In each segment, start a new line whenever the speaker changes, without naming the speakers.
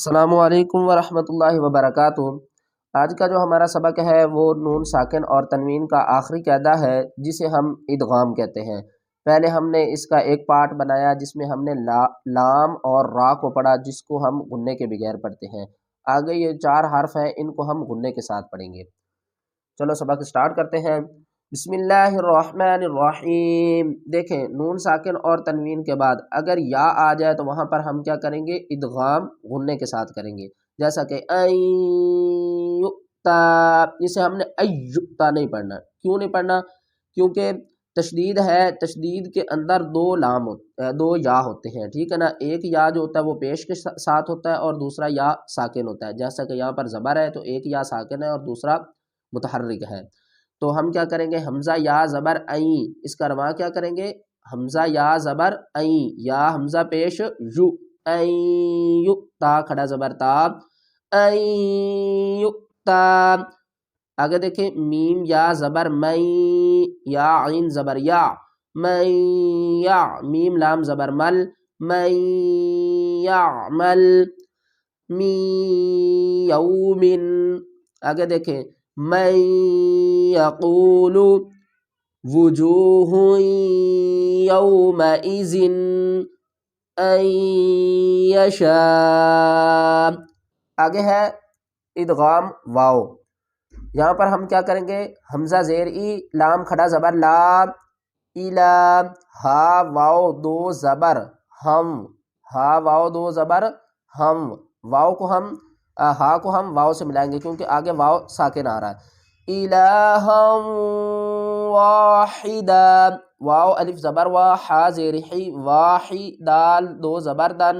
السلام علیکم ورحمۃ اللہ وبرکاتہ۔ آج کا جو ہمارا سبق ہے وہ نون ساکن اور تنوین کا آخری قاعدہ ہے جسے ہم ادغام کہتے ہیں۔ پہلے ہم نے اس کا ایک پارٹ بنایا جس میں ہم نے لام اور را کو پڑھا، جس کو ہم غنے کے بغیر پڑھتے ہیں۔ آگے یہ 4 حرف ہیں، ان کو ہم غنے کے ساتھ پڑھیں گے۔ چلو سبق اسٹارٹ کرتے ہیں۔ بسم اللہ الرحمن الرحیم۔ دیکھیں نون ساکن اور تنوین کے بعد اگر یا آ جائے تو وہاں پر ہم کیا کریں گے؟ ادغام غنے کے ساتھ کریں گے، جیسا کہ ایُّتا، جسے ہم نے ایُّتا نہیں پڑھنا۔ کیوں نہیں پڑھنا؟ کیونکہ تشدید ہے، تشدید کے اندر 2 یا ہوتے ہیں، ٹھیک ہے نا۔ ایک یا جو ہوتا ہے وہ پیش کے ساتھ ہوتا ہے اور دوسرا یا ساکن ہوتا ہے، جیسا کہ یہاں پر زبر ہے تو ایک یا ساکن ہے اور دوسرا متحرک ہے۔ تو ہم کیا کریں گے؟ حمزہ یا زبر عین، اس کا رواں کیا کریں گے؟ حمزہ یا زبر عین، یا حمزہ پیش یو، عین یو، تا کھڑا زبر تا، عین یو تا۔ آگے دیکھیں میم یا زبر مئی، یا عین زبر یا، مئی یا، میم لام زبر مل، مئی یعمل، می یومن۔ آگے دیکھیں من یقول، وجوہ یومئذ، ان یشاء۔ آگے ہے ادغام واو۔ یہاں پر ہم کیا کریں گے؟ حمزہ زیر ای، لام کھڑا زبر لا، الا، ہا واو 2 زبر ہم، ہا واو 2 زبر ہم، واو کو ہم ہا کو ہم واو سے ملائیں گے کیونکہ آگے واو ساکن آ رہا ہے۔ الہا واحدا، واو الف زبر وا، ہا زیر حی، واحی، دال 2 زبر دن،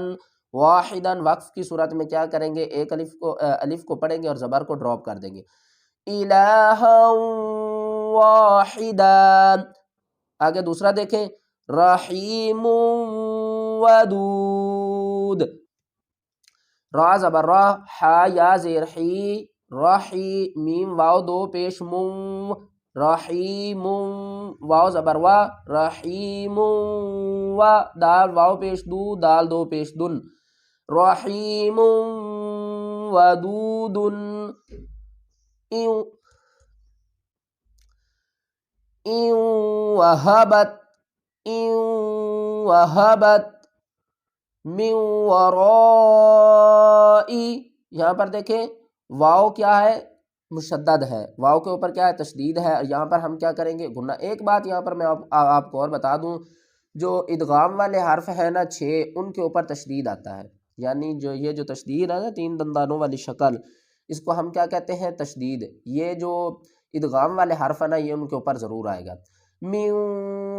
واحدا۔ وقف کی صورت میں کیا کریں گے؟ ایک الف کو پڑھیں گے اور زبر کو ڈراپ کر دیں گے۔ الہا واحدا۔ آگے دوسرا دیکھیں رحیم ودود، را زبر را، ہا یا زیر حی، رحی، میم واو 2 پیش مم، رحیم، واو زبر وا، رحیم و، دال واو پیش دو، دال 2 پیش دن، رحیم ودود، ان وہبت من ورائی۔ یہاں پر دیکھیں واو کیا ہے؟ مشدد ہے، واو کے اوپر کیا ہے؟ تشدید ہے۔ یہاں پر ہم کیا کریں گے؟ گنا۔ ایک بات یہاں پر میں آپ کو اور بتا دوں، جو ادغام والے حرف ہیں نا 6، ان کے اوپر تشدید آتا ہے، یعنی یہ جو تشدید ہے نا 3 دندانوں والی شکل، اس کو ہم کیا کہتے ہیں؟ تشدید۔ یہ جو ادغام والے حرف ہے نا یہ ان کے اوپر ضرور آئے گا۔ من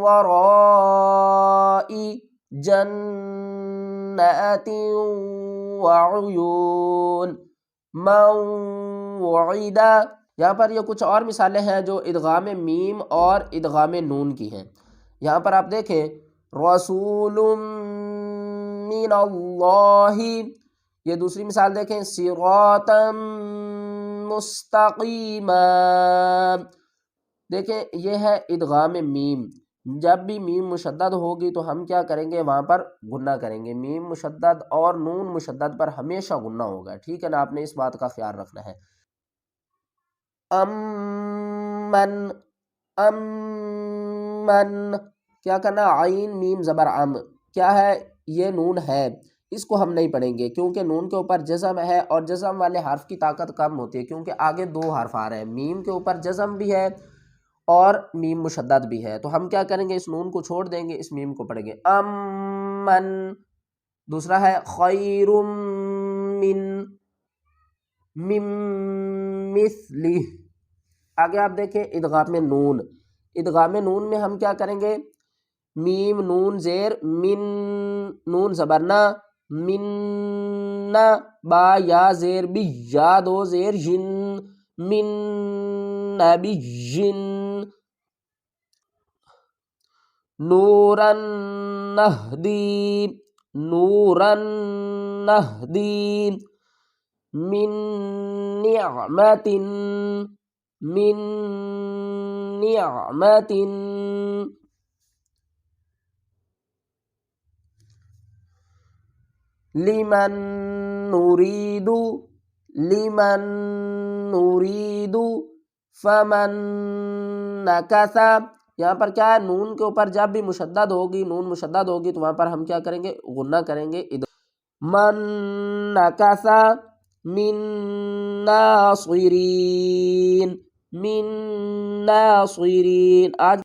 ورائی جنات وعیون، موعدا۔ یہاں پر یہ کچھ اور مثالیں ہیں جو ادغام میم اور ادغام نون کی ہیں۔ یہاں پر آپ دیکھیں رسول من اللہ، یہ دوسری مثال دیکھیں صراطا مستقیما۔ دیکھیں یہ ہے ادغام میم۔ جب بھی میم مشدد ہوگی تو ہم کیا کریں گے؟ وہاں پر غنہ کریں گے۔ میم مشدد اور نون مشدد پر ہمیشہ غنہ ہوگا، ٹھیک ہے نا۔ آپ نے اس بات کا خیال رکھنا ہے۔ امن، امن کیا کرنا؟ عین میم زبر ام، کیا ہے؟ یہ نون ہے، اس کو ہم نہیں پڑھیں گے کیونکہ نون کے اوپر جزم ہے اور جزم والے حرف کی طاقت کم ہوتی ہے، کیونکہ آگے 2 حرف آ رہے ہیں، میم کے اوپر جزم بھی ہے اور میم مشدد بھی ہے، تو ہم کیا کریں گے؟ اس نون کو چھوڑ دیں گے، اس میم کو پڑھیں گے امن۔ دوسرا ہے خیر من مثلہ۔ آگے آپ دیکھیں ادغام نون۔ ادغام نون میں ہم کیا کریں گے؟ میم نون زیر من، نون زبرنا، من، با یا زیر بی، یا 2 زیر جن، من نبی جن، نورن نہدی، نورن نہدی، من نعمت، من نعمت۔ لمن نريد لمن نريد فمن نکث. یہاں پر کیا ہے، نون کے اوپر جب بھی مشدد ہوگی، نون مشدد ہوگی تو وہاں پر ہم کیا کریں گے، غنہ کریں گے. من نکث من ناصرین، من ناصرین. آج